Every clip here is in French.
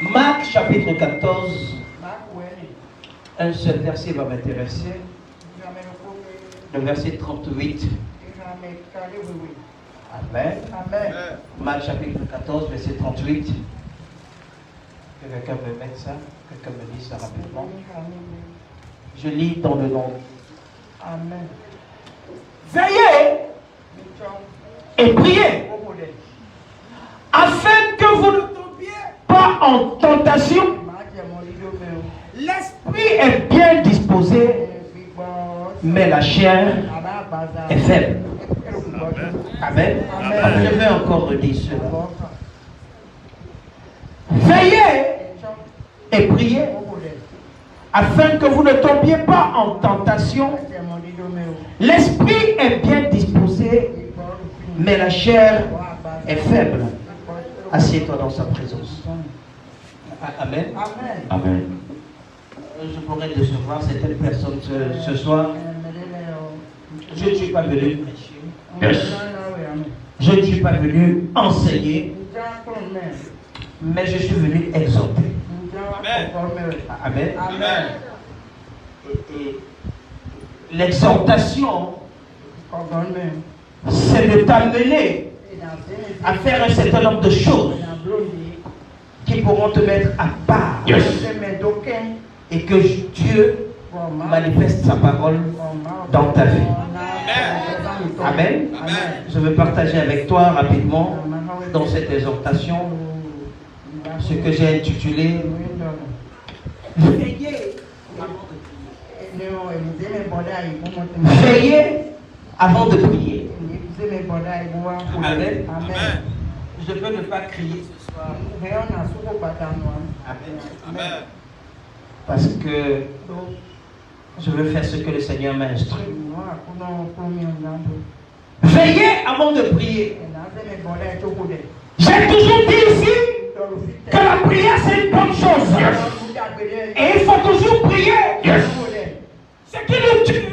Marc chapitre 14, un seul verset va m'intéresser, le verset 38. Amen. Amen. Marc chapitre 14, verset 38. Que quelqu'un me mette ça, quelqu'un me dise ça rapidement. Je lis dans le nom. Amen. Veillez et priez afin que vous ne tombiez pas en tentation. L'esprit est bien disposé, mais la chair est faible. Amen. Amen. Je vais encore redire cela. Veillez et priez afin que vous ne tombiez pas en tentation. L'esprit est bien disposé, mais la chair est faible. Assieds-toi dans sa présence. Amen. Amen. Je pourrais décevoir certaines personnes ce soir. Je ne suis pas venu prêcher. Je ne suis pas venu enseigner, mais je suis venu exhorter. Amen. Amen. Et l'exhortation, c'est de t'amener à faire un certain nombre de choses qui pourront te mettre à part. Et que Dieu manifeste sa parole dans ta vie. Amen. Je veux partager avec toi rapidement dans cette exhortation ce que j'ai intitulé Veillez avant de prier. Amen. Je peux ne pas crier ce soir. Amen. Parce que je veux faire ce que le Seigneur m'a instruit. Veillez avant de prier. J'ai toujours dit ici que la prière c'est une bonne chose. Et il faut toujours prier. Ce qui nous tue.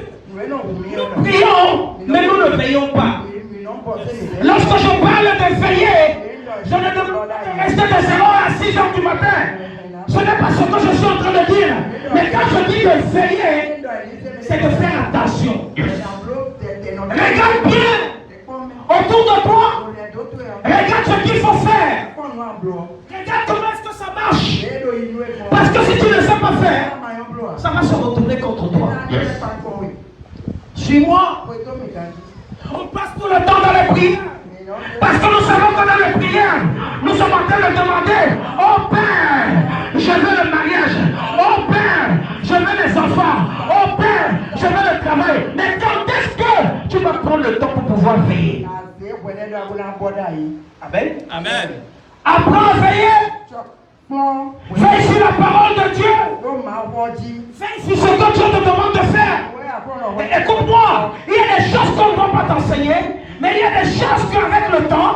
Nous prions, mais nous ne veillons pas. Lorsque je parle de veiller, je ne demande pas de rester de 0 à 6 heures du matin. Ce n'est pas ce que je suis en train de dire. Mais quand je dis de veiller, c'est de faire attention. Regarde bien autour de toi. Regarde ce qu'il faut faire. Regarde comment est-ce que ça marche. Parce que si tu ne sais pas faire, ça va se retourner contre toi. Suis-moi. On passe tout le temps dans les prières. Parce que nous savons que dans les prières, nous sommes en train de demander: oh Père, je veux le mariage. Oh Père, je veux les enfants. Oh Père, je veux le travail. Mais quand est-ce que tu vas prendre le temps pour pouvoir veiller? Amen. Amen. Apprends à veiller. Veille sur la parole de Dieu. Veille sur ce que Dieu te demande de faire. Et écoute-moi, il y a des choses qu'on ne va pas t'enseigner, mais il y a des choses qu'avec le temps,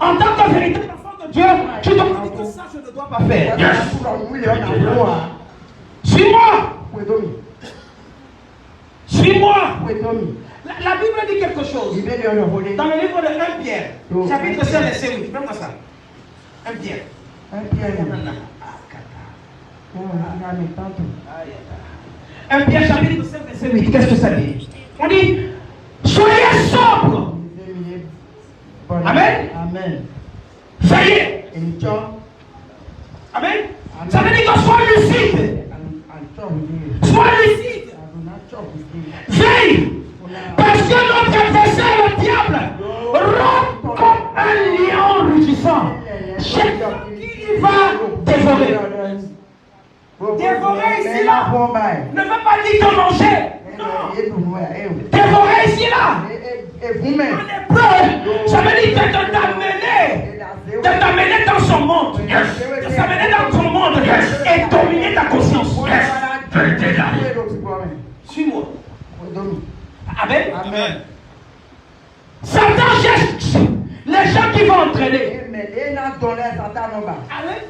en tant que véritable enfant de Dieu, tu dois dire que ça je ne dois pas faire. Suis-moi. Suis-moi. La Bible dit quelque chose. Dans le livre de 1 Pierre, chapitre 5, verset 8. Fais-moi ça. 1 Pierre. 1 Pierre chapitre 5, verset 8. Qu'est-ce que ça dit? On dit: soyez sobres. Amen. Amen. Veillez. Amen. Ça veut dire que sois lucide. Sois lucide. Veille. Parce que notre adversaire, le diable, rompt comme un lion rugissant. Chaque qui va dévorer. Dévorer ici là ne veut pas dire te manger. Non. Dévorer ici là. En hébreu, ça veut dire de t'amener dans son monde. De t'amener dans son monde et dominer ta conscience. Suis-moi. Amen. Amen. Satan cherche les gens qui vont entraîner. Amen.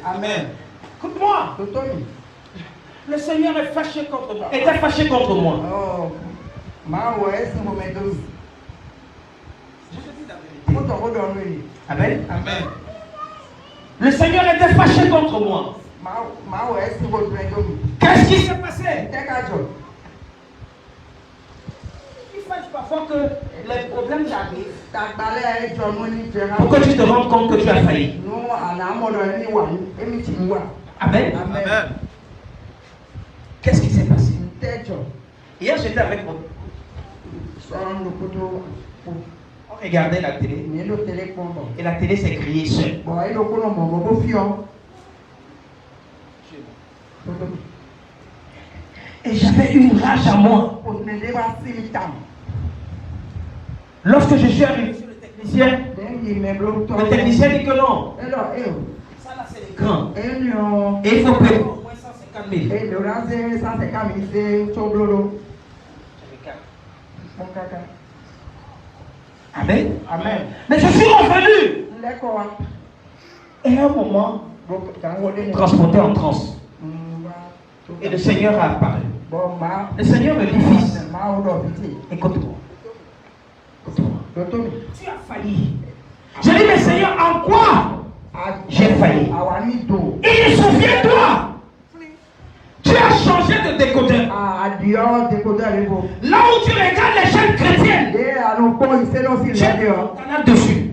Amen. Écoute-moi. Le Seigneur est fâché contre moi. Était fâché contre moi. Je te dis la vérité. Amen. Amen. Le Seigneur était fâché contre moi. Qu'est-ce qui s'est passé? Il faut parfois que les problèmes arrivent pour que tu te rendes compte que tu as failli. Amen. Amen. Qu'est-ce qui s'est passé? Hier, j'étais avec moi. On regardait la télé. Et la télé s'est criée seule. Et j'avais une rage à moi. Lorsque je suis arrivé sur le technicien dit que non. Ça là c'est l'écran. Et il faut payer au moins 150 000. Amen. Amen. Mais je suis revenu. Et à un moment, transporté en transe. Et le Seigneur a apparu. Le Seigneur me dit, fils, écoute-moi. Tu as failli. J'ai dit, mais Seigneur, en quoi j'ai failli? Il dit, souviens-toi. Tu as changé de décodeur. Là où tu regardes les chaînes chrétiennes, tu as ton canal dessus.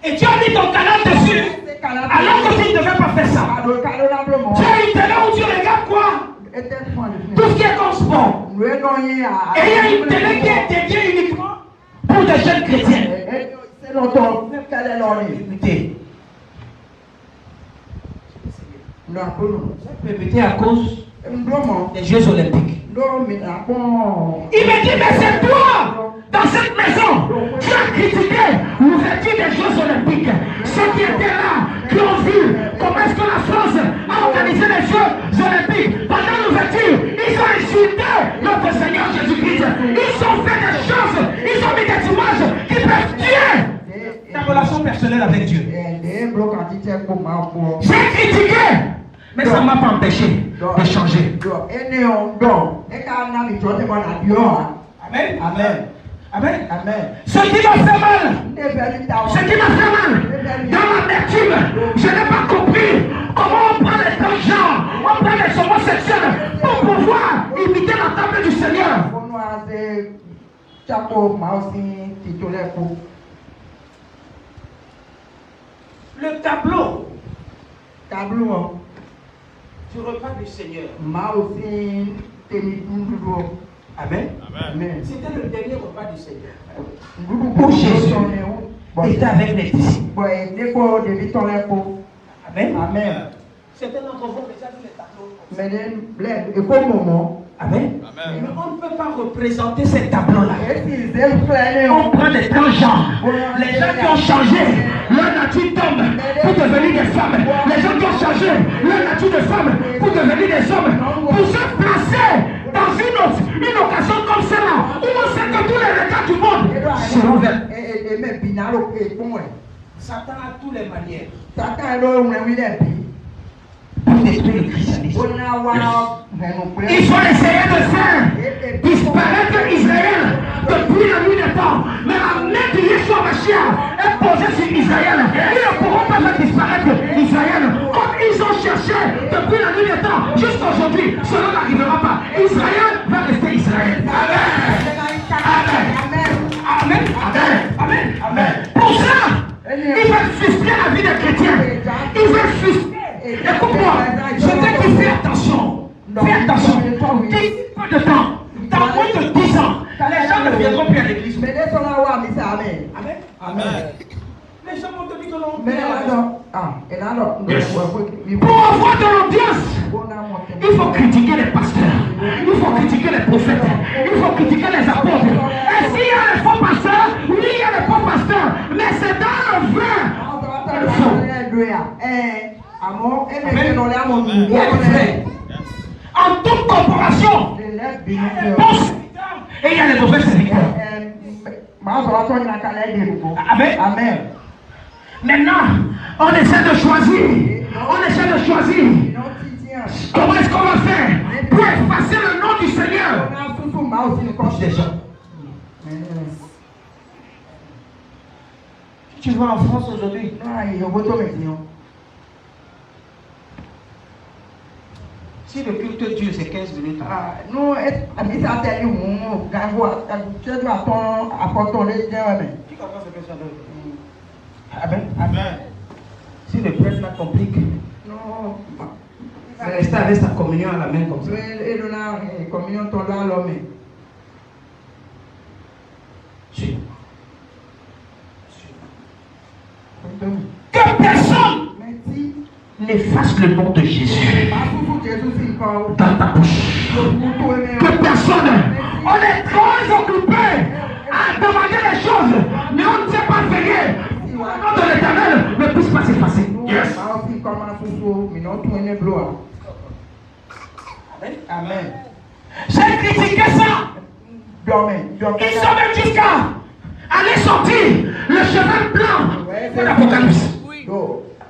Et tu as mis ton canal dessus. Alors que tu ne devais pas faire ça. Tu as une télé où tu regardes quoi? Tout ce qui est comme sport. Et il y a une télé qui est dédiée uniquement pour des jeunes chrétiens. Écoutez. J'ai permuté à cause des Jeux Olympiques. Il me dit, mais c'est toi, dans cette maison, tu as critiqué l'ouverture des Jeux Olympiques. Ceux qui étaient là, qui ont vu comment est-ce que la France a organisé les Jeux Olympiques. Pendant l'ouverture, ils ont insulté notre Seigneur Jésus-Christ. Ils ont fait des choses, ils ont mis des images qui peuvent tuer ta relation personnelle avec Dieu. J'ai critiqué, mais ça ne m'a pas empêché de changer. Amen. Amen. Amen. Amen. Ce qui m'a fait mal, dans l'amertume, je n'ai pas compris comment on prend les transgenres, on prend les homosexuels pour pouvoir imiter la table du Seigneur. Le tableau du repas du Seigneur. Amen. Amen. C'était le dernier repas du Seigneur. Où Jésus était avec les disciples. Amen. Amen. Certains d'entre vous ont déjà vu les tableaux. Amen. Amen. Mais on ne peut pas représenter ces tableaux-là. On prend des transgenres. Les gens qui ont changé leur nature d'homme pour devenir des femmes. Les gens qui ont changé leur nature de femme pour devenir des hommes. Pour se placer dans une occasion comme celle-là, où on sait que tous les regards du monde seront vers. Satan a toutes les manières pour détruire le christianisme. Il faut essayer de faire disparaître Israël depuis la nuit des temps. Mais la main de Yeshua Mashiach est posée sur Israël. Ils ne pourront pas faire disparaître Israël comme ils ont cherché depuis la nuit des temps jusqu'à aujourd'hui. Cela n'arrivera pas. Israël va rester Israël. Amen. Amen. Amen. Amen. Amen. Pour ça, ils veulent frustrer la vie des chrétiens. Ils veulent frustrer. Écoute-moi, je te dis, fais attention. Fais attention. D'ici peu de temps, dans moins de 10 ans, les gens ne viendront plus à l'église. Amen. Amen. Les gens vont te dire que non. Pour avoir de l'audience, il faut critiquer les pasteurs, il faut critiquer les prophètes, il faut critiquer les apôtres. Et s'il y a les faux pasteurs, oui, il y a les faux pasteurs, mais c'est dans le vrai. Le faux. Il y a des vrais. En toute corporation, il y a les bons serviteurs et il y a les mauvais serviteurs. Amen. Amen. Maintenant, on essaie de choisir. On essaie de choisir. Comment est-ce qu'on va faire pour effacer le nom du Seigneur? Des gens. Si tu vas en France aujourd'hui, Si le culte dure, c'est 15 minutes. Nous, ça c'est lui, mon gars, tu dois apporter les gens. Qui comprend ce que ça veut dire? Amen. Amen. Si le prêtre la complique, non. il va rester avec sa communion à la main comme ça. Et nous, la communion tombe dans l'homme. Que personne n'efface le nom de Jésus dans ta bouche. Que personne, on est trop occupé à demander les choses, mais on ne sait pas veiller. Le nom de l'Éternel ne puisse pas s'effacer. Yes. Amen. J'ai critiqué ça. Ils sont même jusqu'à aller sortir le cheval blanc de l'Apocalypse.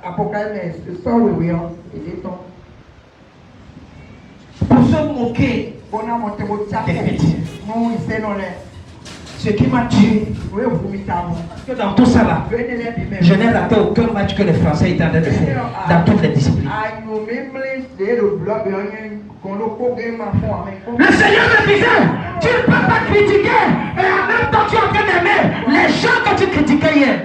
Apocalypse, c'est ça, oui, il est temps. Pour se moquer des chrétiens. Ce qui m'a tué, que dans tout ça là, je n'ai raté aucun match que les Français étaient en train de faire dans toutes les disciplines. Le Seigneur me disait, tu ne peux pas critiquer et en même temps tu es en train d'aimer les gens que tu critiquais hier.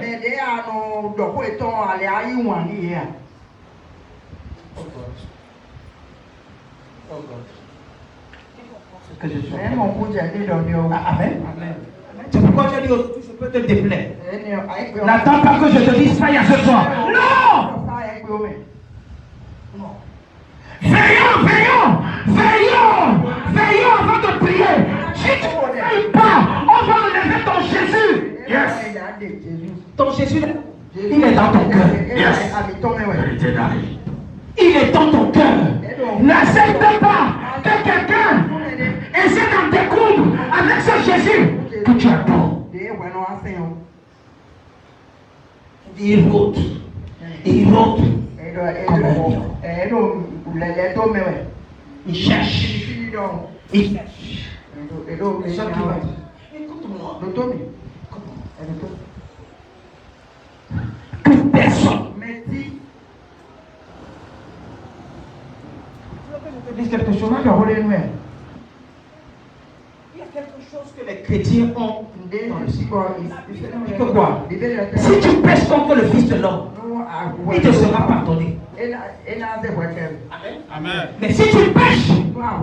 C'est ce que je suis. Amen. C'est pourquoi j'ai dit aujourd'hui, je peux te déplaire. N'attends pas que je te dise ça il y a ce soir. Non! Veillons avant de prier. Si tu ne pries pas, on va enlever ton Jésus. Yes. Ton Jésus, il est dans ton cœur. Yes. Il est dans ton cœur. N'accepte pas que quelqu'un essaie d'en découdre avec ce Jésus que tu adores. Il vote. Il cherche. Écoute-moi. Que personne. Je te dis quelque chose. Il y a quelque chose que les chrétiens ont. Que quoi? Si tu pèches contre le Fils de l'homme, il te sera pardonné. Amen. Mais si tu pèches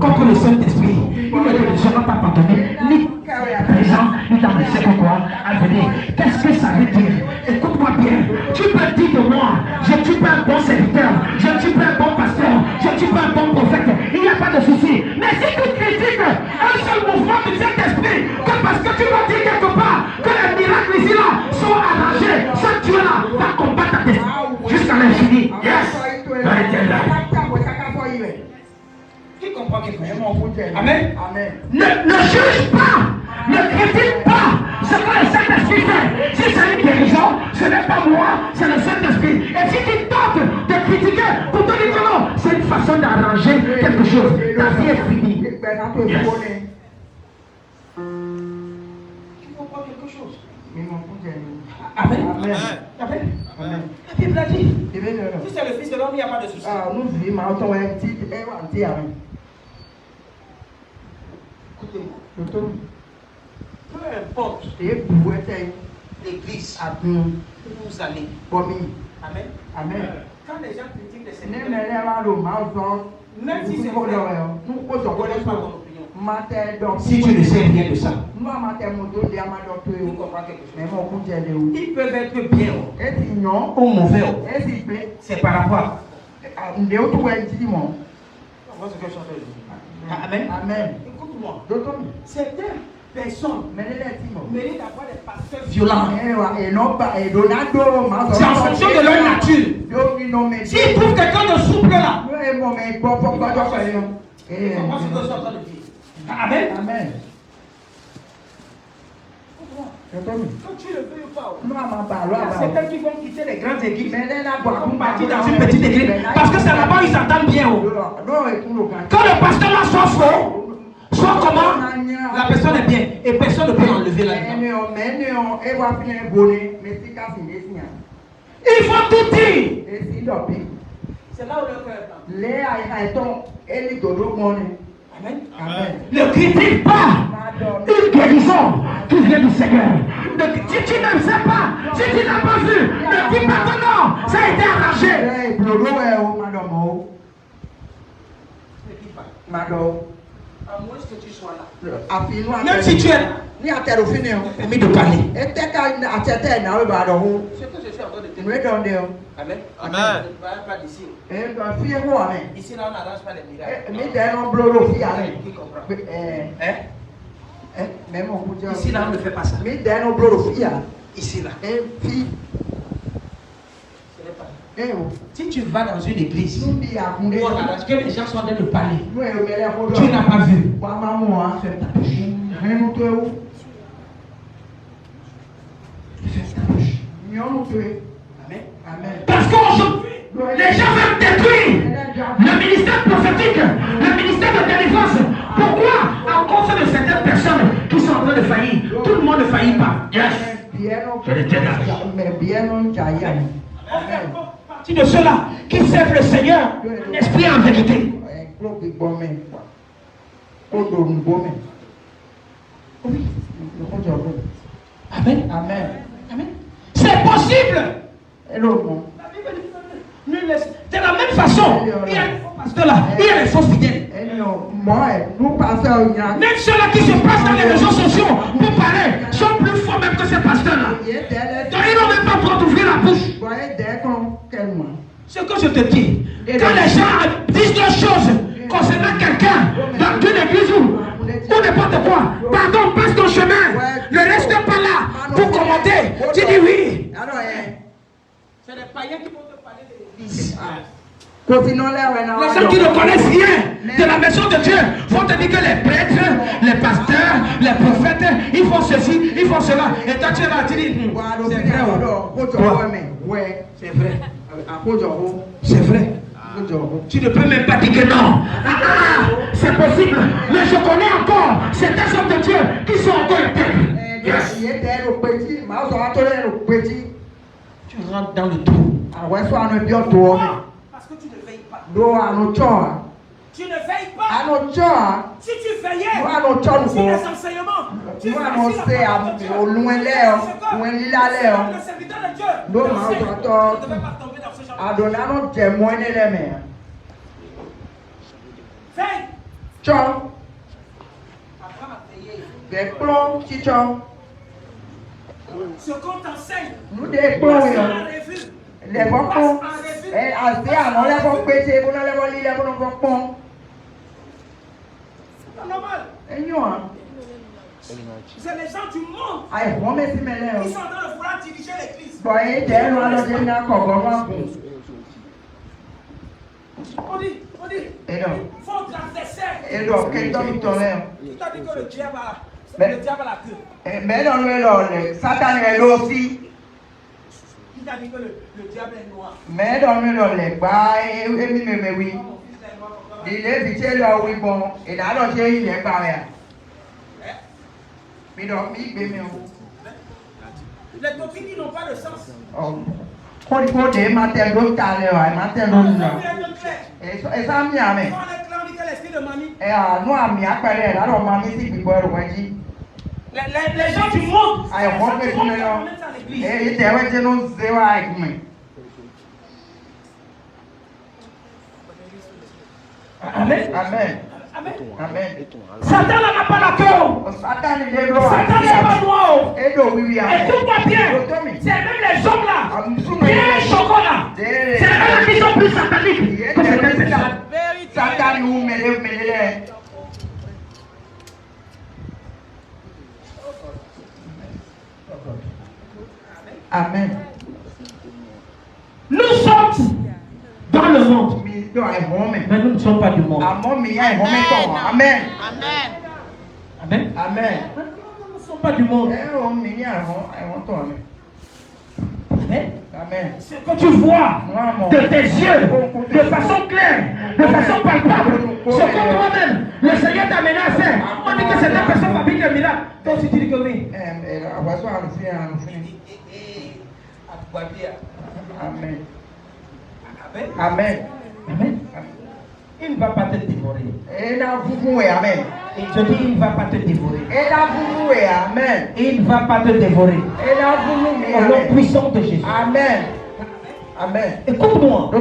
contre le Saint-Esprit, il ne te sera pas pardonné, ni présent, ni dans le second quoi à venir. Qu'est-ce que ça veut dire? Écoute-moi bien. Tu peux dire de moi, je ne suis pas un bon serviteur, je ne suis pas un bon pasteur, je ne suis pas un bon prophète. Il n'y a pas de souci. Mais si tu critiques un seul mouvement du Saint-Esprit, que parce que tu vas dire quelque part que les miracles ici là sont arrangés, ce Dieu là va combattre ta destinée jusqu'à l'infini. Yes. Qui comprend quelque chose? Amen. Ne juge pas, ne critique pas ce que le Saint-Esprit fait. Si c'est une guérison, ce n'est pas moi, c'est le Saint-Esprit. Et si tu tentes de critiquer pour te dire que non, c'est une façon d'arranger quelque chose. Ta vie est finie. Yes. Qui comprend quelque chose? Amen. Amen. La Bible a dit. Si c'est le Fils de l'homme, il n'y a pas de souci. Écoutez-moi. Peu importe l'église où vous allez. Amen. Quand les gens critiquent les Seigneurs, même si c'est vrai, nous ne connaissons pas ton opinion. Si tu ne sais rien de ça, tu comprends quelque chose. Ils peuvent être bien ou mauvais. C'est par rapport. Amen. Écoute-moi. Certaines personnes méritent d'avoir des pasteurs violents. C'est en fonction de leur nature. S'ils trouvent quelqu'un de souple là, Amen. Quand tu le veux ou pas, c'est eux qui vont quitter les grandes églises pour partir dans une petite église. Parce que c'est là-bas ils s'entendent bien. Quand le pasteur là soit faux, soit comment, la personne est bien et personne ne peut enlever là-dedans. Il faut tout dire. C'est là où le cœur est blanc. Les aïe-aïtons, et les dodo monnaie. Amen. Amen. Ne critique pas une guérison qui vient du Seigneur. Si tu ne sais pas, si tu n'as pas vu, ne dis pas que non, ça a été arrangé. Madame. À moins que tu sois là. Même si tu es là, ni aterofine o. permis de parler. Eteka atete na we ba do ho. Ce que je suis en train de te We dire. don de o. Amen. Amen. Ne parle pas d'ici. Do fi ho amen. Ici, là, on n'arrange pas les miracles. Mi de no bloro fi amen. Qui comprend? Eh. Même on vous dit. Ici, là, on ne fait pas ça. Mi de no bloro fi a. Ici, là. Fi. Ce n'est pas. Oh. Si tu vas dans une église, Nous bi a kunde. où on arrange que les gens sont en train de parler, Nous e mele ko do. tu n'as pas vu. Wa mamu a fait ta bouche. Nous to e. Amen. Amen. Parce qu'aujourd'hui, les gens veulent détruire le ministère prophétique, le ministère de délivrance. Pourquoi? À cause de certaines personnes qui sont en train de faillir. Tout le monde ne faillit pas. Yes. Mais bien non jaya. Amen. Partie de ceux-là qui servent le Seigneur, l'esprit en vérité. Oui. Amen. Amen. Amen. C'est possible. Hello. De la même façon, il y a les faux pasteurs là, il y a les faux fidèles. Nous passons. Même ceux-là qui se passent dans les réseaux sociaux pour parler sont plus forts même que ces pasteurs-là. Donc ils n'ont même pas le droit d'ouvrir la bouche. Ce que je te dis, quand les gens disent des choses concernant quelqu'un dans une église ou n'importe quoi, pardon, passe ton chemin, ne reste pas là pour commenter. Tu dis oui. C'est les païens qui vont te parler de l'église. Les gens qui ne connaissent rien de la maison de Dieu vont te dire que les prêtres, les pasteurs, les prophètes, ils font ceci, ils font cela. Et toi tu es là, tu dis, c'est vrai. C'est vrai. Tu ne peux même pas dire que non. C'est possible. Mais je connais encore certains hommes de Dieu qui sont encore éternels. Yes. Tu rentres dans le trou. Parce que tu ne veilles pas. Tu ne veilles pas. Si tu veillais, si les enseignements, tu le serviteur de Dieu, tu ne devais pas tomber dans ce genre de veille. Apprends à veiller. Ce qu'on t'enseigne, Nous passe en revue. les bons C'est normal. C'est les gens du monde qui sont en train de vouloir diriger l'église. On dit, votre adversaire. Qui t'a dit que le diable a la queue? Mais non, le Satan est là aussi. Qui t'a dit que le diable est noir? Mais non, le bas et oui. Il est vite là, oui, bon. Et là, il est pas là. Mais non, les doctrines n'ont pas de sens. Quand il faut des matins d'autres carrières, matin d'autres. Et ça, mi a mis. On dit que l'esprit de mamie. Et nous, a mis à parler, alors mamie, c'est qui boit le dit. Les gens du monde. Et il était nous zéro avec moi. Amen. Amen. Amen. Amen. Satan n'a pas la queue. Satan est Satan n'est pas noir. Écoute-moi bien. C'est même les hommes là. Bien chocolat. C'est eux qui sont plus sataniques que certaines personnes. Satan ou mêlé. Amen. Nous sommes dans le monde. Mais nous ne sommes pas du monde. Amen. Amen. Amen. Nous ne sommes pas du monde. Amen. Amen. Ce que tu vois de tes yeux, de façon claire, de façon palpable, ce que toi-même, le Seigneur t'a amené à faire. On dit que cette personne fabrique un miracle. Toi aussi tu dis que oui. Amen. Amen. Il ne va pas te dévorer. Et amen. Et je dis, il ne va pas te dévorer. Et amen. Il ne va pas te dévorer. Au nom puissant de Jésus. Amen. Amen. Écoute-moi.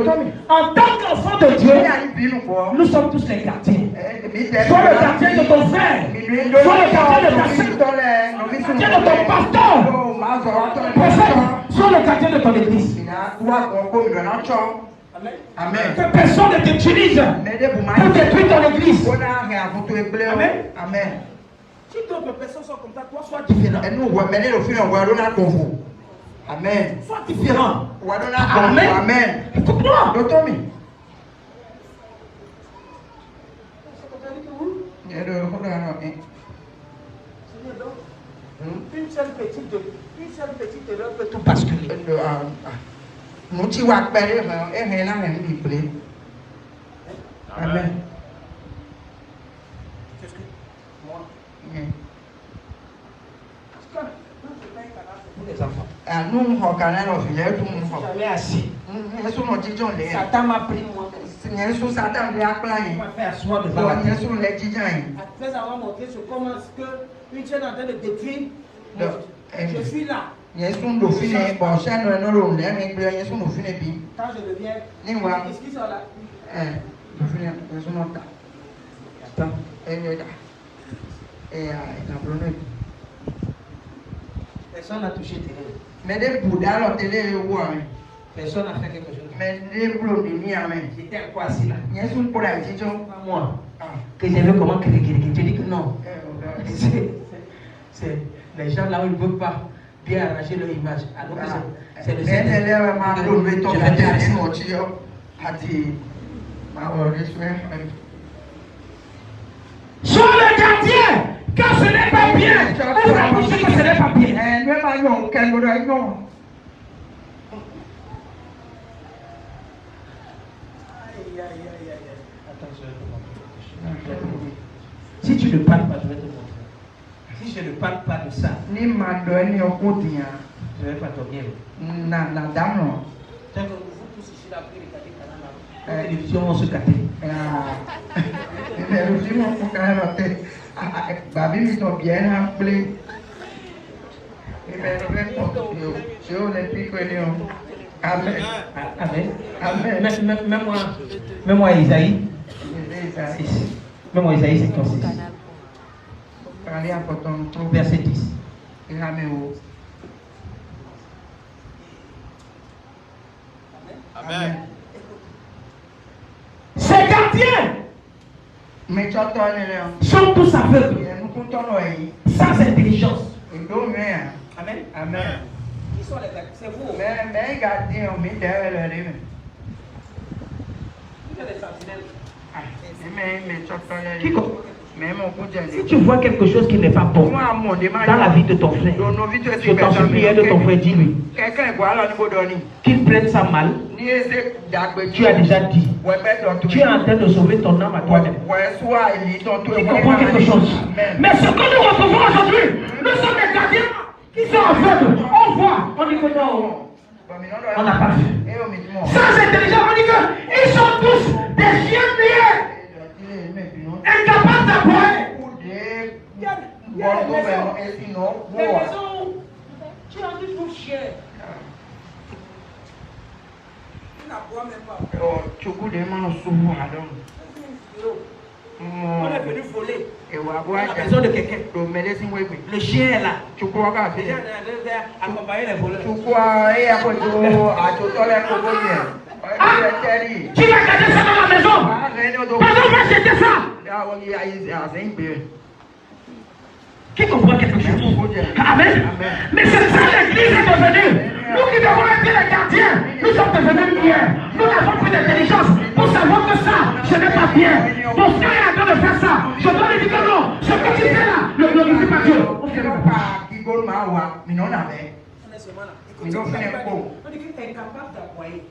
En tant qu'enfant de Dieu, nous sommes tous les gardiens. Sois le gardien de ton frère. Sois le gardien de ta soeur. Sois le gardien de ton pasteur. Prophète. Sois le gardien de ton église. Amen. Que personne ne t'utilise pour détruire ton église. Amen. Amen. Si d'autres personnes sont comme ça, toi sois différent. Amen. Sois différent. Amen. Amen. Écoute-moi. Une seule petite erreur peut tout basculer. Amen. Qu'est-ce que moi? Pour les enfants. Jamais assis. Satan m'a pris moi. Il m'a fait asseoir devant la tête. Après avoir montré sur comment est-ce que une chaîne est en train de détruire, je suis là. Quand je reviens, qu'est-ce qu'ils sont là? Attends. Personne n'a touché télé. Personne n'a fait quelque chose. J'étais encore assis là. Pas moi. Que j'ai vu comment tu dis que non. C'est les gens là où ils ne veulent pas bien arracher leur image. Alors que c'est le Seigneur. Sois le gardien, car ce n'est pas bien. On va penser que ce n'est pas bien. Si tu ne parles pas, je vais te montrer. Si je ne parle pas de ça, je ne vais pas dormir. Tant que vous tous ici là, vous regardez la télévision, on se gâte. Amen. Mets-moi Isaïe. Mets-moi Isaïe 56. Verset 10. Amen. Ces gardiens sont tous aveugles, sans intelligence. Amen. Amen. Qui sont les gardiens? C'est vous. Vous êtes les sentinelles. Si tu vois quelque chose qui n'est pas bon dans la vie de ton frère, je t'en supplie, de ton frère, dis-lui qu'il prenne ça mal. Tu as déjà dit. Tu es en train de sauver ton âme à toi-même. Tu comprends quelque chose? Mais ce que nous retrouvons aujourd'hui, nous sommes des gardiens qui sont aveugles. On voit, on dit que non, on n'a pas vu. Sans intelligence, on dit qu'ils sont tous des chiens muets. Incapable d'aboyer. Il y a des maisons où tu as dit pour chien. Il n'aboie même pas. On est venu voler la maison de quelqu'un. Le chien est là. Le chien est accompagné les voleurs. Tu vas garder ça dans la maison. Pardon, va jeter ça. Qui comprend quelque chose? Amen. Mais c'est ça l'église est devenue. Nous qui devons être les gardiens, nous sommes devenus bien. Nous n'avons plus d'intelligence pour savoir que ça, ce n'est pas bien. Mon frère est en train de faire ça. Je dois lui dire que non. Ce que tu fais là, ne glorifie pas Dieu. On est seulement là. On dit qu'il est incapable d'aboyer.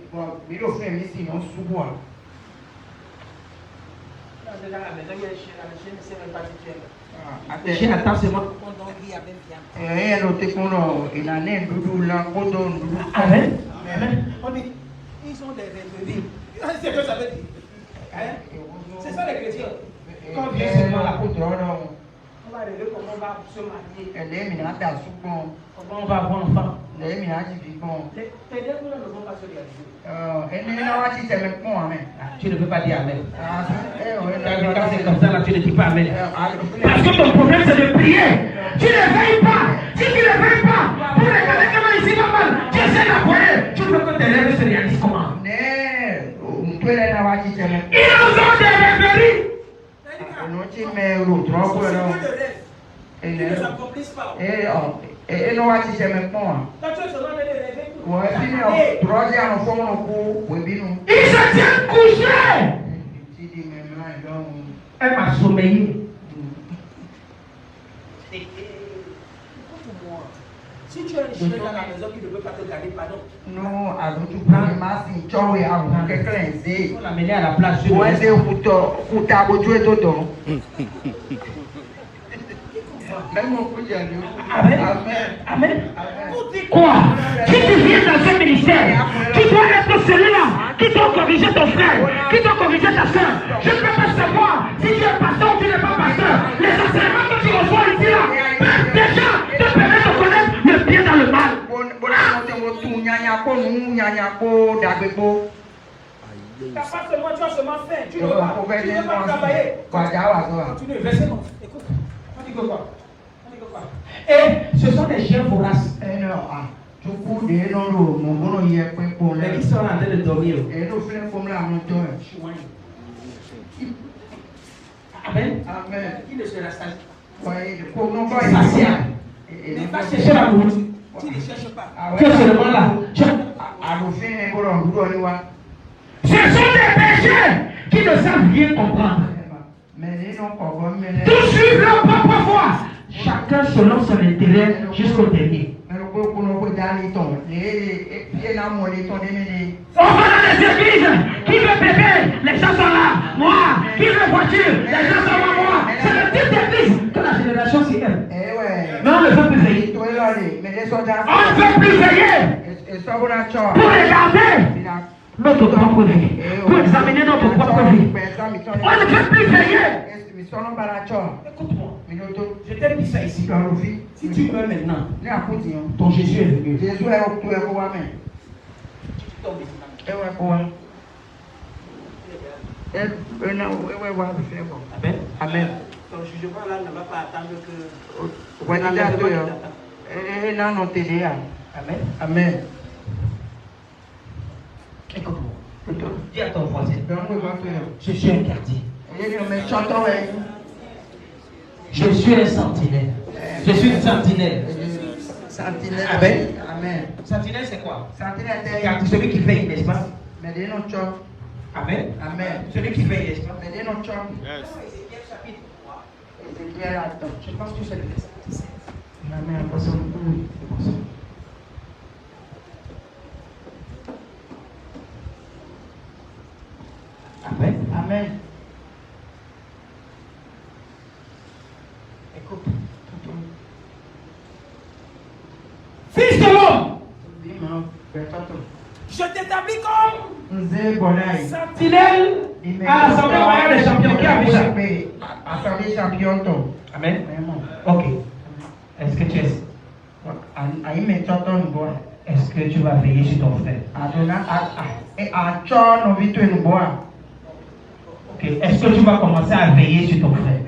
Le chien attend seulement. Amen. On dit, ils sont des réveillés. C'est ce que ça veut dire. les chrétiens, quand vient seulement la côte, on on va rêver comment on va se marier. Comment on va avoir un enfant. Les dés ne vont pas se réaliser. Tu ne peux pas dire Amen. Quand c'est comme ça, là, tu ne dis pas Amen. Parce que ton problème, c'est de prier. Tu ne veilles pas. Si tu ne veilles pas, pour regarder comment ici va mal, tu essaies d'appoyer. Tu veux que tes rêves se réalisent comment? Ils nous ont des rêveries. Ils ne s'accomplissent pas. Et non, tu sais même pas. Quand tu es seulement les rêver, il se tient couché. Elle m'a sommeillé. Si tu as un chien dans la maison qui ne veut pas te garder, pardon. Non, alors tu prends le masque, tu as quelqu'un qui on l'a mené à la place. Amen. Amen. Quoi? Si tu viens dans ce ministère, tu dois être celui-là qui doit corriger ton frère, qui doit corriger ta soeur. Je ne peux pas savoir si tu es pasteur ou tu n'es pas pasteur. Les enseignements que tu reçois ici là, déjà te permettent de connaître le bien dans le mal. T'as pas seulement, tu as seulement faim, tu ne veux pas travailler. Continue, verset 9. Écoute, on dit que quoi? Et ce sont des chiens voraces. Mais qui sont en train de dormir. Amen. Amen. Qui ne se rassasie. Mais va chercher la nourriture. Tu ne cherches pas. Tu es seulement là. Ce sont des péchés qui ne savent rien comprendre. Tous suivent leur propre voie. Chacun selon son intérêt jusqu'au dernier. On va dans les églises. Qui veut bébé? Les gens sont là. Moi. Qui veut voiture? Les gens sont là. Moi. C'est le type d'église que la génération s'y aime. Mais on ne veut plus veiller. On ne veut plus veiller. Pour regarder notre propre vie. Pour examiner notre propre vie. On ne veut plus veiller. Écoute-moi. Je t'ai mis ça ici. Si tu meurs maintenant, ton Jésus est venu. Tu tombes ici. Amen. Amen. Ton jugement là ne va pas attendre que. Amen. Amen. Écoute-moi. Dis à ton voisin. Je suis un gardien. Je suis un sentinelle. Je suis une sentinelle. Sentinelle. Amen. Amen. Sentinelle, c'est quoi? Sentinelle, c'est celui qui veille, n'est-ce pas? Amen. Amen. Celui qui veille, n'est-ce pas? Yes. Je pense que c'est le verset 17. Amen. Amen. Amen. Écoute. Fils de l'homme, je t'établis comme sentinelle à l'Assemblée royale des champions. Qui a vu ça? Assemblée champion. Amen. Ok. Est-ce que tu es? Est-ce que tu vas veiller sur ton frère? Ok. Est-ce que tu vas commencer à veiller sur ton frère?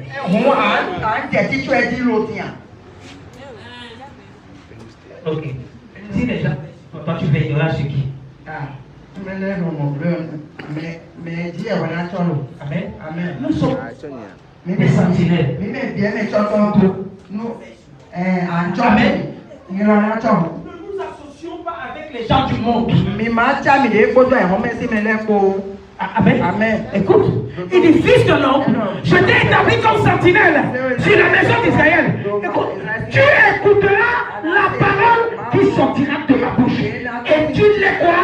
Ok. Si déjà, toi tu veilleras sur qui? Amen. Amen. Nous sommes des sentinelles. Amen. Ne nous associons pas avec les gens du monde. Amen. Amen. Écoute, il dit fils de l'homme, je t'ai établi comme sentinelle sur la maison d'Israël. Écoute, tu écouteras la parole qui sortira de ma bouche et tu les quoi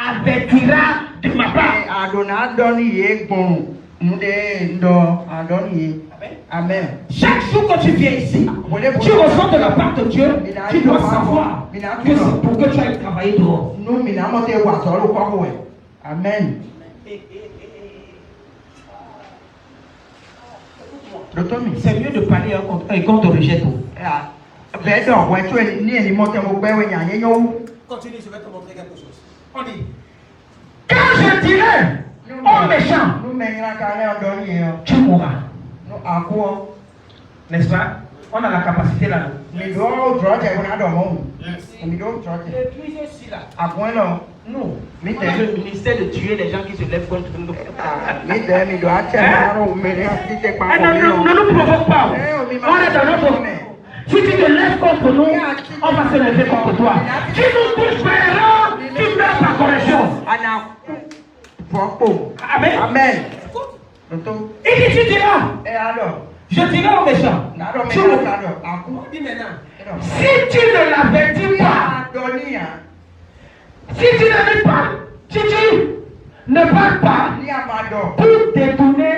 avertiras de ma part. Amen. Chaque jour que tu viens ici, tu reçois de la part de Dieu, tu dois savoir que c'est pour que tu ailles travailler dehors. Amen. C'est mieux de parler quand on rejette. Continue, je vais te montrer quelque chose. On dit. Quand je dirais aux méchants, tu mourras. N'est-ce pas? On a la capacité là. L'église ici là. Nous, on a le ministère de tuer les gens qui se lèvent contre nous. Ne nous provoque pas. On est dans notre domaine. Si tu te lèves contre nous, on va se lever contre toi. Si nous touches vers tu meurs par correction. Amen. Amen. Il dit, tu diras. Je dirai aux méchants. Tu mourras. Dis maintenant. Si tu ne l'avertis pas, si tu n'avais pas, si tu ne parles pas pour détourner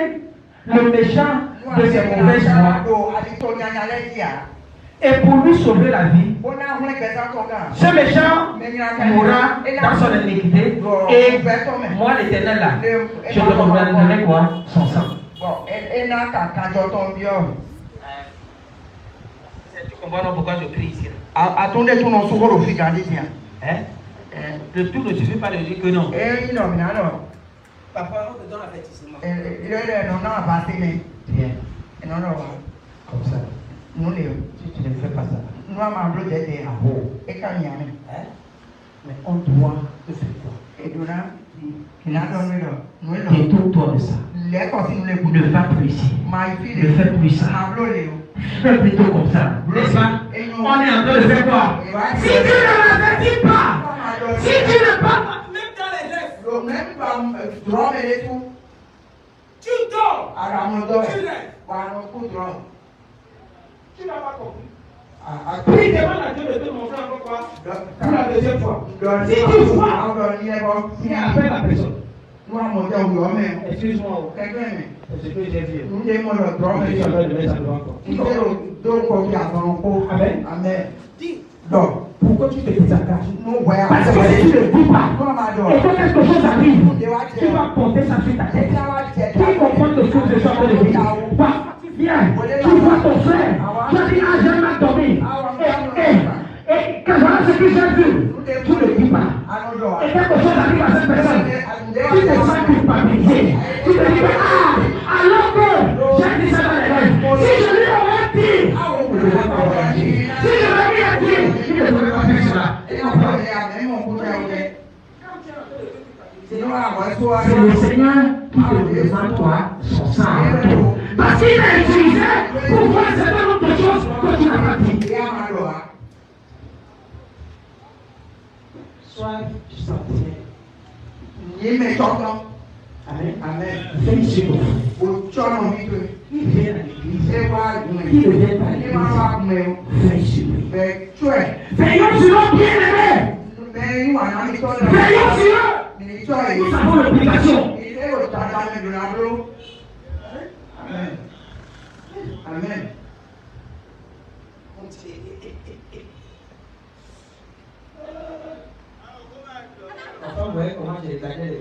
le méchant de ses mauvaises voies et pour lui sauver la vie, ce méchant mourra dans son iniquité et moi l'Éternel là, je te donnerai quoi? Son sang. Tu comprends pourquoi je crie ici? Le tout ne suffit pas de dire que non. Papa, on te donne l'avertissement. Bien. Comme ça. Si tu ne fais pas ça. Mais on doit te faire quoi? Détourne-toi de ça. Ne va plus ici. Ne fais plus ça. Fais plutôt comme ça. N'est-ce pas? On est en train de faire quoi? Si tu ne l'avertis pas, si tu ne parles pas, Même dans les rêves, tu dors. Tu rêves. Tu n'as pas compris. Puis demande à Dieu de te montrer encore quoi? Pour la deuxième fois. Si tu vois, il appelle la personne. Excuse-moi. C'est ce que j'ai vu. Amen. Dis. Pourquoi tu te désengages? Parce que si tu ne dis pas, et que quelque chose arrive, tu vas porter ça sur ta tête. Qui comprend que choses de sorte de vie? Viens, tu vois ton frère, tu as dit, j'ai mal dormi. Et que voilà ce que j'ai vu, tu ne dis pas. Et quelque chose arrive à cette personne, tu te sens culpabilisé. Tu te dis, alors que j'ai dit ça dans les rêves, si je lui aurais dit, si je lui aurais dit, il ne devrait pas faire cela. C'est le Seigneur qui te demande toi son sang. Parce qu'il a utilisé pour voir certaines autres choses que tu n'as pas dit. Sois sorti. Amen. Amen. Félicite. Il vient à l'église. Il vient à l'église. Félicite. Veillons sur l'homme bien-aimé. Veillons sur eux. Nous avons l'obligation. Amen. Amen. Enfin, vous voyez comment j'ai exagéré.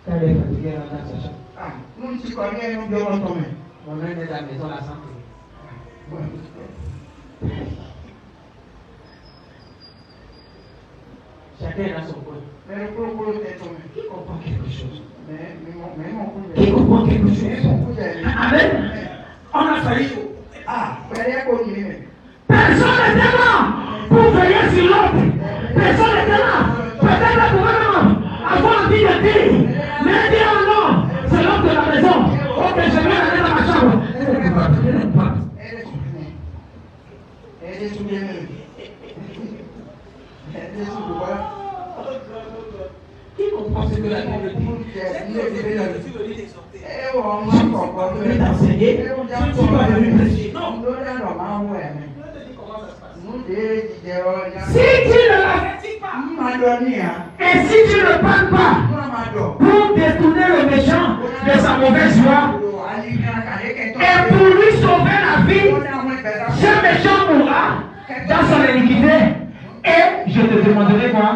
Elle est fatiguée dans la session. Mon nom est à la maison, la santé. Chacun a son point. Qui comprend quelque chose? Qui comprend quelque chose? Amen. On a failli. Personne n'était là pour veiller sur l'autre. Personne n'était là. Peut-être le gouvernement avant dit de dire. Mais dire non, c'est l'homme de la maison. Ok, je vais aller dans ma chambre. Qui comprend ce que la Bible dit? Je vais t'enseigner. Tu vas venir prêcher. Non. Si tu ne l'avertis pas, et si tu ne parles pas pour détourner le méchant de sa mauvaise voie et pour lui sauver la vie, ce méchant mourra dans son iniquité et je te demanderai quoi?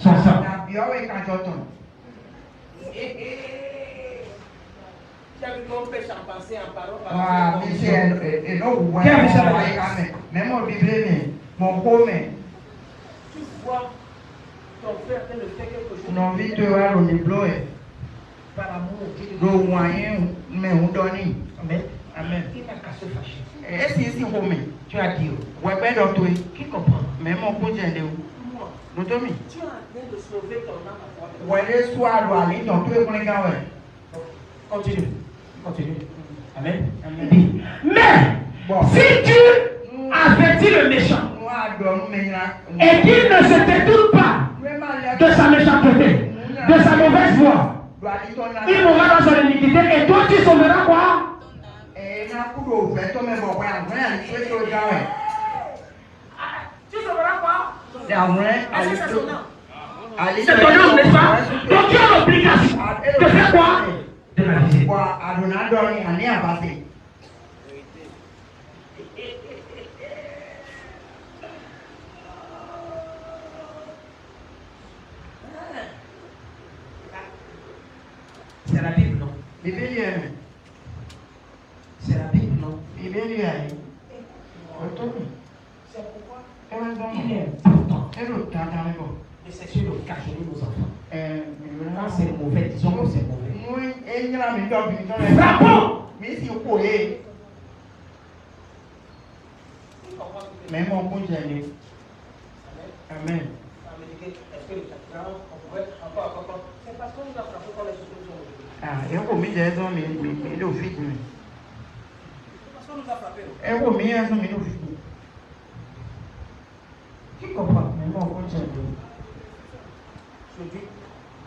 son sang. Ton frère ne fait quelque chose. Non, vite, tu vas le débloquer. Par amour, Le moyen, mais on donne. Amen. Amen. Qui n'a qu'à se fâcher. Est-ce que c'est comme Tu as dit. Ouais, ben d'autres. Qui comprend? Mais mon coup, j'ai dit. Moi. Nous t'aimons. Tu as en train de sauver ton âme à toi. Ouais, les soirs, doit aller dans tous les points de gars. Continue. Continue. Amen. Amen. Mais, Bon. si tu avertis le méchant et qu'il ne se détourne pas de sa méchanceté, de sa mauvaise voie, il mourra dans son iniquité et toi tu sauveras quoi? Tu sauveras quoi? C'est ton nom, n'est-ce pas? Donc tu as l'obligation de faire quoi? De la visite. C'est la Bible, non? C'est la Bible, non? C'est pourquoi il est important de cesser de cacher nos enfants. Quand c'est mauvais, disons que c'est mauvais. Frappons! Mais mon bon Dieu, Amen. Est-ce que le chakra, on pourrait encore. C'est parce qu'on nous a frappé quand les choses sont aujourd'hui. Ah, eu comi dez ans, mais il est au fit. C'est parce qu'on nous a frappé. Eu comi 11 ans, mais il est au fit. Qui comprend? Mais mon bon Dieu,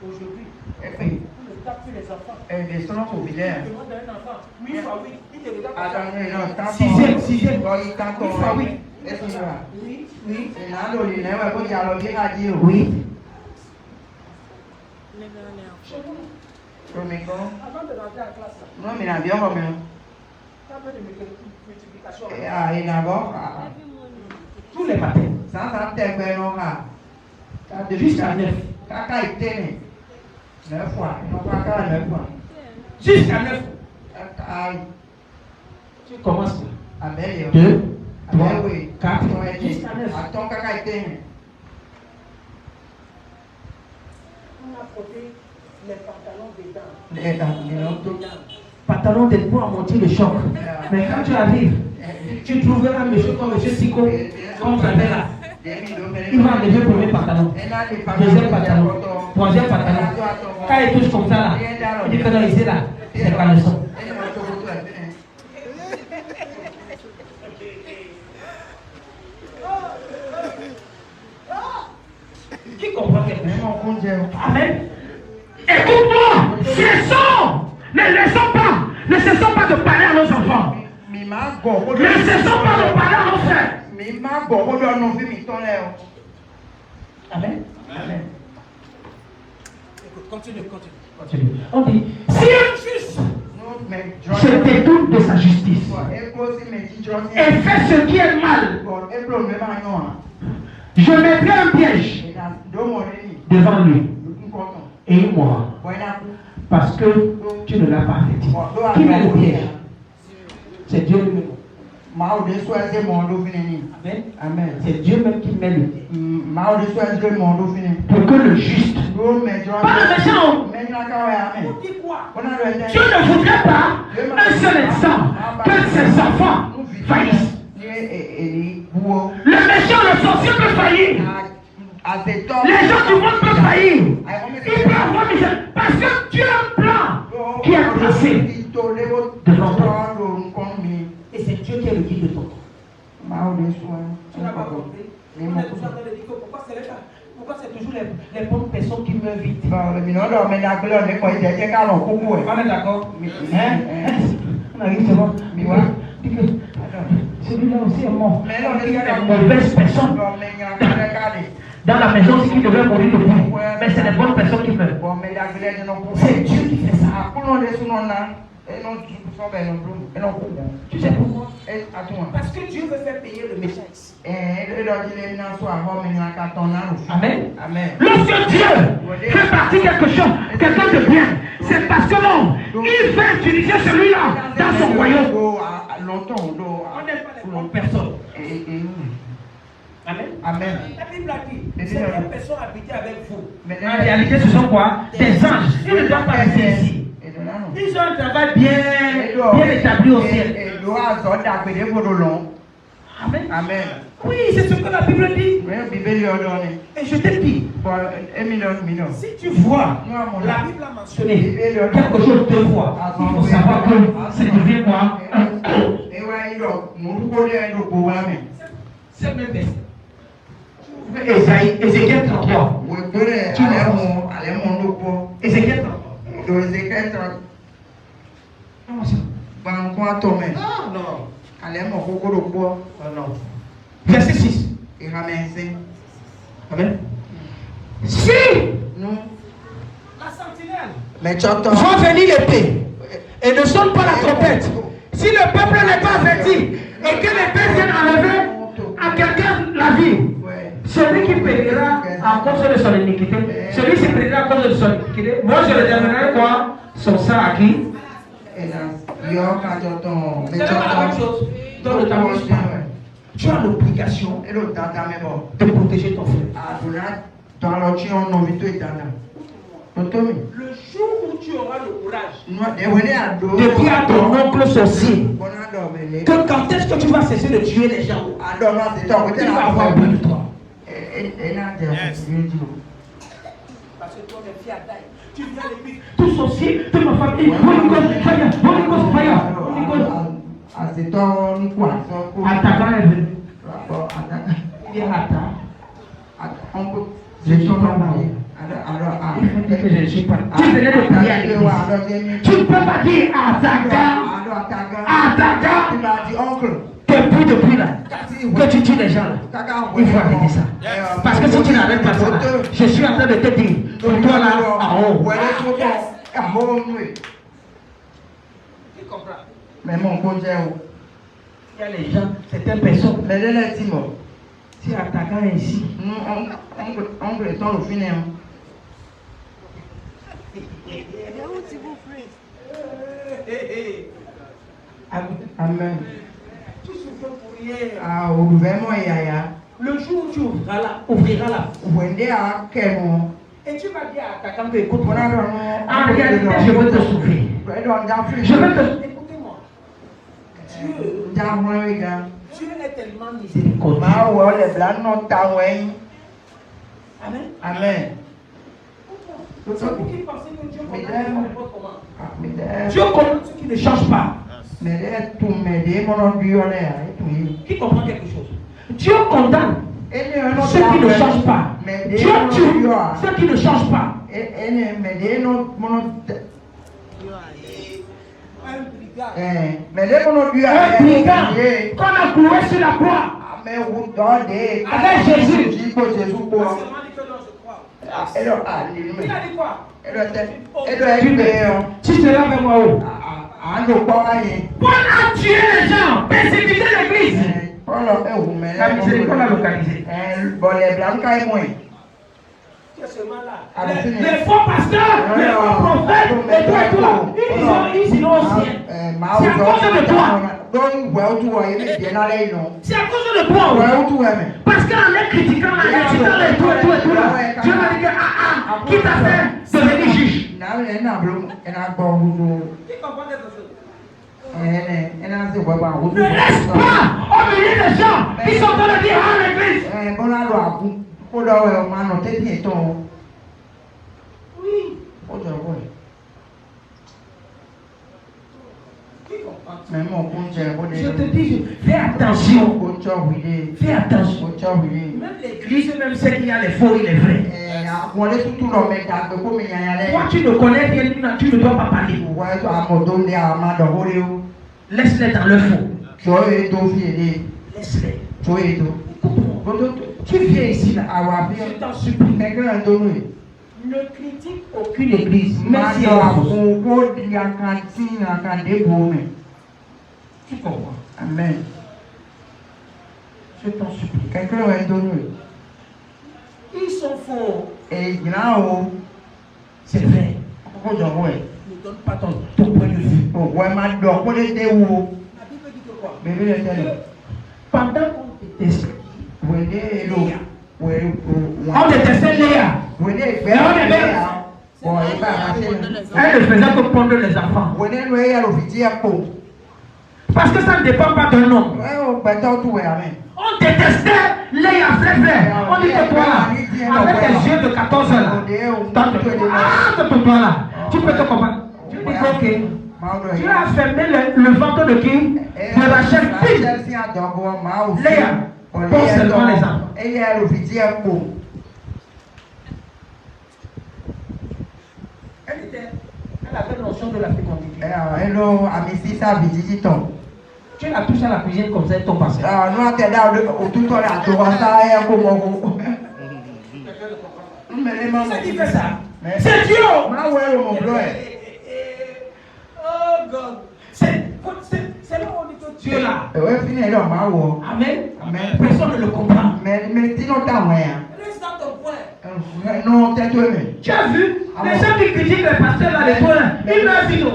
Aujourd'hui, et puis, on ne tape plus les enfants. des sons au village. Tu demandes à un enfant, 8 fois 8, il te regarde. Attendez, non, tant Sixième. 8 fois 8. Est-ce que ça va? Oui. C'est là, il y a un peu de dialogue à dire. Oui. Avant de rentrer en classe, Non, mais il y a bien comme tu as fait de multiplication. il y a d'abord, Tous les matins. ça t'est bien, non, là. Jusqu'à 9. Caca est tenu. 9 fois, non, caca 9 fois. Jusqu'à 9. Aïe, Tu commences là. Amen. 2, 3, Amen, oui. 4, jusqu'à 9. Attends, caca est tenu. On a porté les pantalons des dames. Pantalon de pour monter le choc. Mais quand tu arrives, tu trouveras un monsieur comme monsieur Siko, comme ça là. Il va enlever le premier pantalon, deuxième pantalon, troisième pantalon. Quand il touche comme ça là, il dit que non, ici là, c'est pas le son. Qui comprend quelque chose? Amen. Écoute-moi, cessons, ne cessons pas de parler à nos enfants. Ne cessons pas de parler à nos frères. Amen. Amen. Écoute, continue. On dit, si un juste se détourne de sa justice et fait ce qui est mal, je mettrai un piège devant lui et il mourra. Parce que tu ne l'as pas fait. Qui met le piège? C'est Dieu lui-même. Amen. C'est Dieu même qui met le piège. Pour que le juste, pas le méchant, Dieu ne voudrait pas un seul instant que ses enfants faillissent. Le méchant, le sorcier peut faillir. Les gens du monde peuvent faillir. Il peut avoir misère. Parce que Dieu a un plan qui est tracé devant toi. Et c'est Dieu qui est le guide de ton corps. Tu n'as pas compris. On est tous en train de dire que pourquoi c'est toujours les bonnes personnes qui meurent vite. On est d'accord? Hein? On arrive devant. Celui-là aussi est mort. Mais mauvaise personne. Dans la maison, c'est qui devrait mourir le bruit. Mais c'est les bonnes personnes qui meurent. C'est Dieu qui fait ça. Tu sais pourquoi? Attends. Parce que Dieu veut faire payer le méchant ici. Amen. Amen. Lorsque Dieu fait partie quelque chose, quelqu'un de bien, c'est parce que non, il veut utiliser celui-là dans son royaume. On n'est pas les bonnes personnes. Amen. Amen. La Bible a dit, certaines personnes habitaient avec vous. En réalité, ce sont quoi? Des anges. Ils ne doivent pas rester ici. Ils ont un travail bien établi au ciel. Amen. Amen. Oui, c'est ce que la Bible dit. Et je te dis, si tu vois, la Bible a mentionné quelque chose deux fois, il faut savoir que c'est devient quoi? C'est le même verset. Ézéchiel 33. Ézéchiel 33. Non. Verset 6. Amen. Si la sentinelle va venir l'épée et ne sonne pas la trompette, si le peuple n'est pas averti et que l'épée vienne enlever à quelqu'un la vie, celui qui périra à cause de son iniquité, celui qui périra à cause de son iniquité, moi je le donnerai quoi? Son sang à qui? C'est pas la même chose. Dans le tabac, tu as l'obligation de protéger ton frère. Le jour où tu auras le courage de dire à ton oncle sorcier que quand est-ce que tu vas cesser de tuer les gens, il va avoir peur de toi. Parce que toi, tu es fier d'aille. Tu viens à l'église, tout sorcier de ma famille, Holy Ghost fire. Attaquant est venu. Il est attaquant. Je suis pas marié. Il faut dire que je ne suis pas. Tu venais de prier à l'église. Tu ne peux pas dire attaquant. Depuis là, que tu tues les gens là. Il faut arrêter ça. Parce que si tu n'arrêtes pas ça, je suis en train de te dire, pour toi là, en haut. Tu comprends? Mais mon conseil, il y a les gens, certaines personnes. Si attaquant est ici, oncle est dans le final. Amen. Tu souffres pour rien. Ah, au gouvernement, le jour où tu ouvriras là, et tu vas dire à attaquant que écoute, en réalité, je veux te souffrir. Je veux te. Écoutez-moi. Dieu est tellement miséricordieux. Amen. Amen. C'est vous qui pensez que Dieu comprend comment? Dieu comprend ce qui ne change pas. Qui comprend quelque chose? Dieu condamne ceux qui ne changent pas. Dieu tue ceux qui ne changent pas. Un brigand qu'on a cloué sur la croix avec Jésus. Il a dit quoi? Tu seras avec moi où? Paul a tué les gens, persécuté l'église. La miséricorde l'a localisé. Les faux pasteurs, les faux prophètes, et toi et toi, ils iront au ciel. C'est à cause de toi. C'est à cause de toi. Parce qu'en les critiquant, en les critiquant, les tout et tout là, Dieu m'a dit que qui t'a fait devenir juge? Qui comprend quelque chose? Ne laisse pas au milieu des gens qui sont dans le dire à l'église. Oui. Je te dis, fais attention. Fais attention. Même l'église, même celle qui a les faux et les vrais. Toi, tu ne connais rien, tu ne dois pas parler. Laisse-les dans le faux. Laisse-les. Tu viens ici là. Je t'en supplie. ne critique aucune église. Merci. Tu comprends? Amen. Je t'en supplie. Quelqu'un va donner. Ils sont faux. Et là-haut, c'est vrai. Ne donne pas ton point de vue. La Bible dit que quoi? Pendant qu'on déteste, on détestait Léa. Elle ne faisait que prendre les enfants. Parce que ça ne dépend pas d'un homme. On détestait Léa, frère. On dit que toi là, avec tes yeux de 14 ans là, tu peux te comprendre. Tu dis ok. Tu as fermé le ventre de qui? De Rachel. Léa, pose seulement les enfants. Elle avait notion de la fécondité. Tu la touches à la cuisine comme ça, elle tombe passé. C'est qui fait ça? C'est Dieu! Oh God! C'est là où on dit que Dieu là. Amen. Personne ne le comprend. Reste dans ton point. Tu as vu? Les gens qui critiquent les pasteurs là, les toits, ils meurent vite.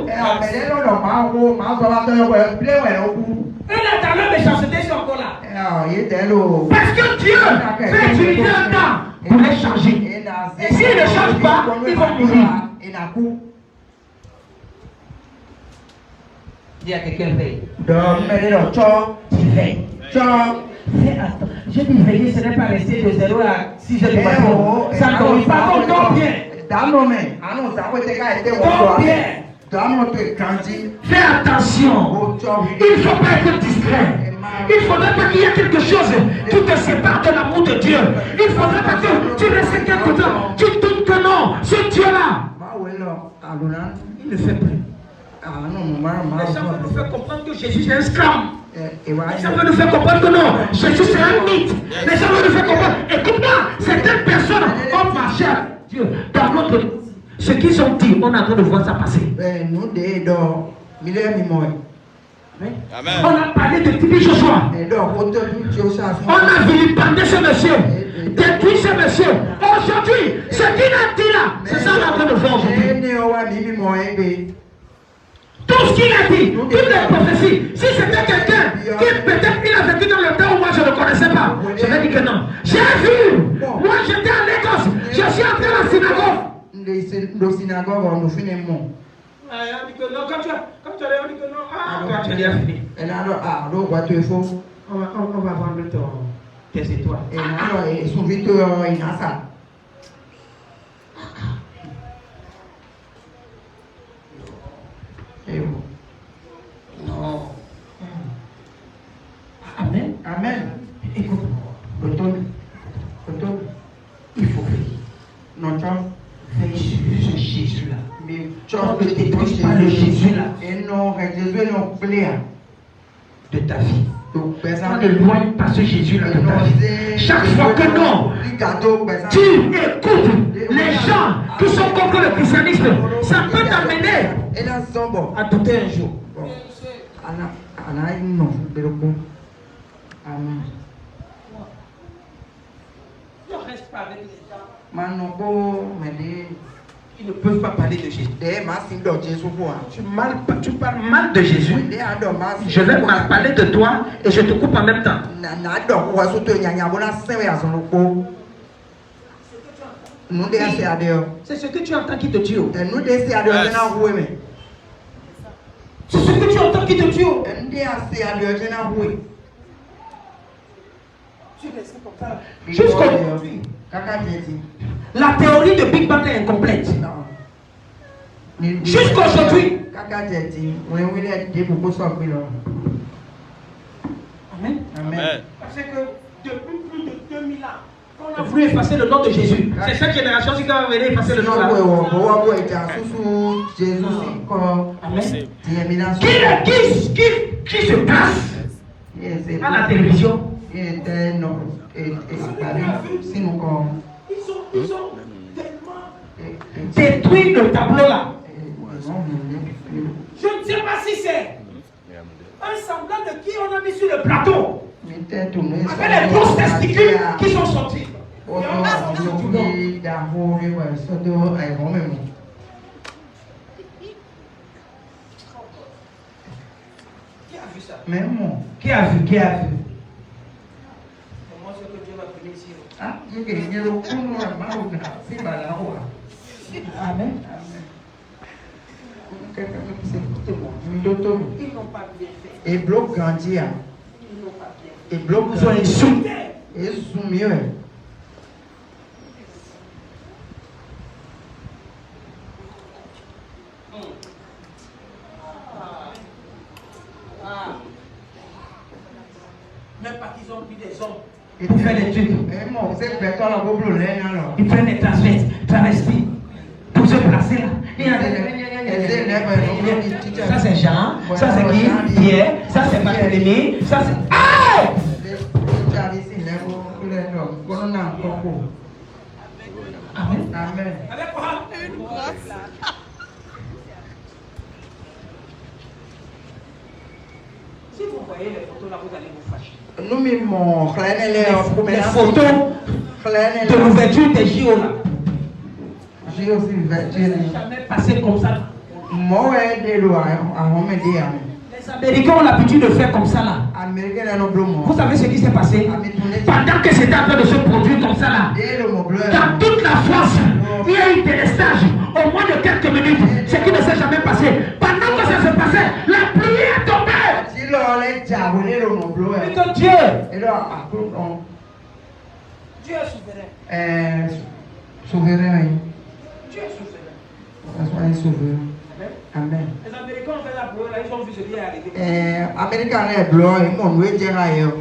Et là, ta même méchanceté sont encore là. Parce que Dieu fait utiliser un temps pour les changer. Et s'ils ne changent pas, ils vont mourir. Dis à quelqu'un veille. Tu veilles. Fais attention. Je dis veiller, ce n'est pas rester de 0 à 6 heures du matin. Ça ne commence pas qu'on dort bien. Dors bien. Fais attention. Il ne faut pas être distrait. Il ne faudrait pas qu'il y ait quelque chose qui te sépare de l'amour de Dieu. Il ne faudrait pas que tu restes quelque temps. Tu doutes que non, ce Dieu-là, il ne fait plus. Les gens veulent nous faire comprendre que Jésus c'est un scam. Les gens veulent nous faire comprendre que non, Jésus c'est un mythe. Les gens veulent nous faire comprendre. Écoute-moi, certaines personnes ont marché à Dieu. Dans notre, ce qu'ils ont dit, on est en train de voir ça passer. Amen. On a parlé de Tibi Joshua. On a vilipendé ce monsieur, détruit ce monsieur. Aujourd'hui, ce qu'il a dit là, c'est ça qu'on est en train de voir aujourd'hui. Tout ce qu'il a dit, toutes les prophéties, si c'était quelqu'un qui peut-être il a vécu dans le temps où moi je ne le connaissais pas, je vais dire que non. J'ai vu, moi j'étais à Lagos, je suis entré à la synagogue. La synagogue, on nous finit mon. On dit que non, quand tu allais, on dit que non, quand tu as fini. Et là, tu es faux. On va vendre tes étoiles. Et là, son vite, il a ça. Non. Amen. Amen. Écoute, retourne. Il faut veiller. Non, tu veille sur ce Jésus-là. Mais tu ne détruis pas le Jésus-là. Et non, Jésus est non plaît de ta vie. Ne loigne pas ce Jésus-là de ta vie. Chaque fois que non, tu écoutes les gens qui sont contre le christianisme, ça peut t'amener à douter un jour. Ne reste pas avec les gens. Ils ne peuvent pas parler de Jésus. Tu parles mal de Jésus. Je vais mal parler de toi et je te coupe en même temps. C'est ce que tu entends qui te tue. C'est ce que tu entends qui te tue. Tu restes comme ça. Jusqu'aujourd'hui. La théorie de Big Bang est incomplète. Jusqu'aujourd'hui. Amen. Amen. Parce que depuis plus de 2000 ans, on a voulu effacer le nom de Jésus. C'est cette génération qui va venir effacer le nom là. Amen. Qui se passe à la télévision? Ils sont tellement détruit le tableau là. Je ne sais pas si c'est un semblant de qui on a mis sur le plateau. Avec les grosses testicules qui sont sortis. Et on a sorti du nom. Qui a vu ça? Même moi. Qui a vu? Qui a vu? Ah, you can get a phone or a mouth now. See by the hour. Amen. Ils n'ont pas bien fait. Et bloc grandi. Ils n'ont pas bien fait. Et bloc Ils ont insulté. Et soumis. Même pas qu'ils ont pris des hommes pour faire des trucs. Ils prennent des travestis pour se placer là. Ça c'est Jean, ça c'est qui? Pierre, ça c'est Barthélemy, ça c'est... Ah! Amen. Amen. Avec quoi? Si vous voyez les photos là, vous allez vous fâcher. Nous mimons, Les photos de l'ouverture des JO là. J'ai aussi l'ouverture. Jamais passé comme ça. Moi, Les Américains ont l'habitude de faire comme ça là. Vous savez ce qui s'est passé? Pendant que c'était en train de se produire comme ça là, dans toute la France, il y a eu des stages au moins de quelques minutes, ce qui ne s'est jamais passé. Pendant que ça se passait, la pluie est tombée. Et que Dieu est souverain. Souverain. Dieu est souverain. Souverain. Amen. Les Américains ont fait la pluie là, ils ont vu ce qui est arrivé. Américain est blanc, ils m'ont vu dire ailleurs.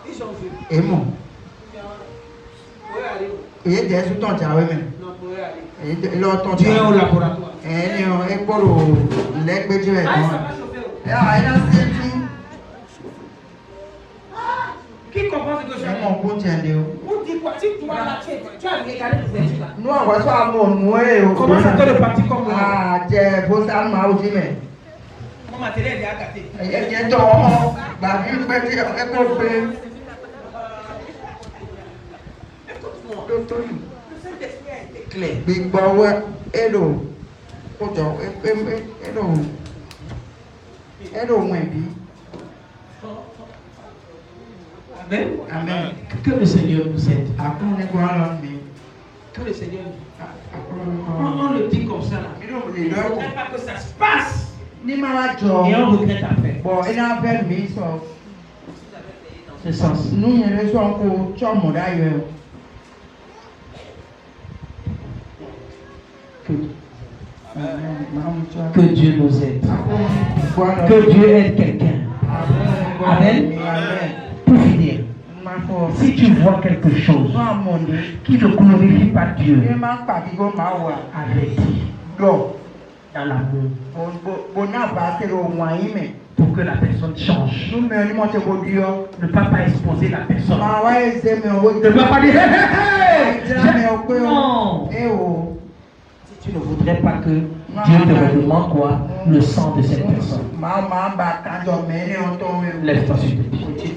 Ils ont vu. Et moi. Vous Il y a des sous-tons qui avaient même. non, vous pouvez aller. Et l'autre Dieu est au laboratoire. Et pour le leg de Dieu. Ah, ça va chauffer. Qui comprend ce que je C'est mon dis? coup de Vous dites quoi? Si toi là, tu as regardé l'ouverture là. nous, on va soit mon mouet. Comment ça te repartit comme moi? Ah, j'ai posé un mot aussi, mais. Mon matériel est à gâter. Il y a des gens, bah, il faut dire, Écoute-moi. Le Saint-Esprit a été clair. Big Boy, hello. Hello. Hello, moi, bi. Amen. Amen. Que le Seigneur nous aide. Après, on est quoi, là, mais. Que le Seigneur nous Après, on le dit comme ça là. Il ne faudrait pas que ça se passe. Ni malade, Et on regrette après. bon, il a fait mis ça. C'est sens. Nous, il y a des gens qui ont d'ailleurs. Que Dieu nous aide. Que Dieu aide quelqu'un. Amen. Pour finir, si tu vois quelque chose qui ne glorifie pas Dieu, arrête. Dans l'amour. Pour que la personne change. Ne pas exposer la personne. Ne pas dire non. Si tu ne voudrais pas que Dieu te redemande quoi? Le sang de cette personne. Lève-toi sur tes pieds.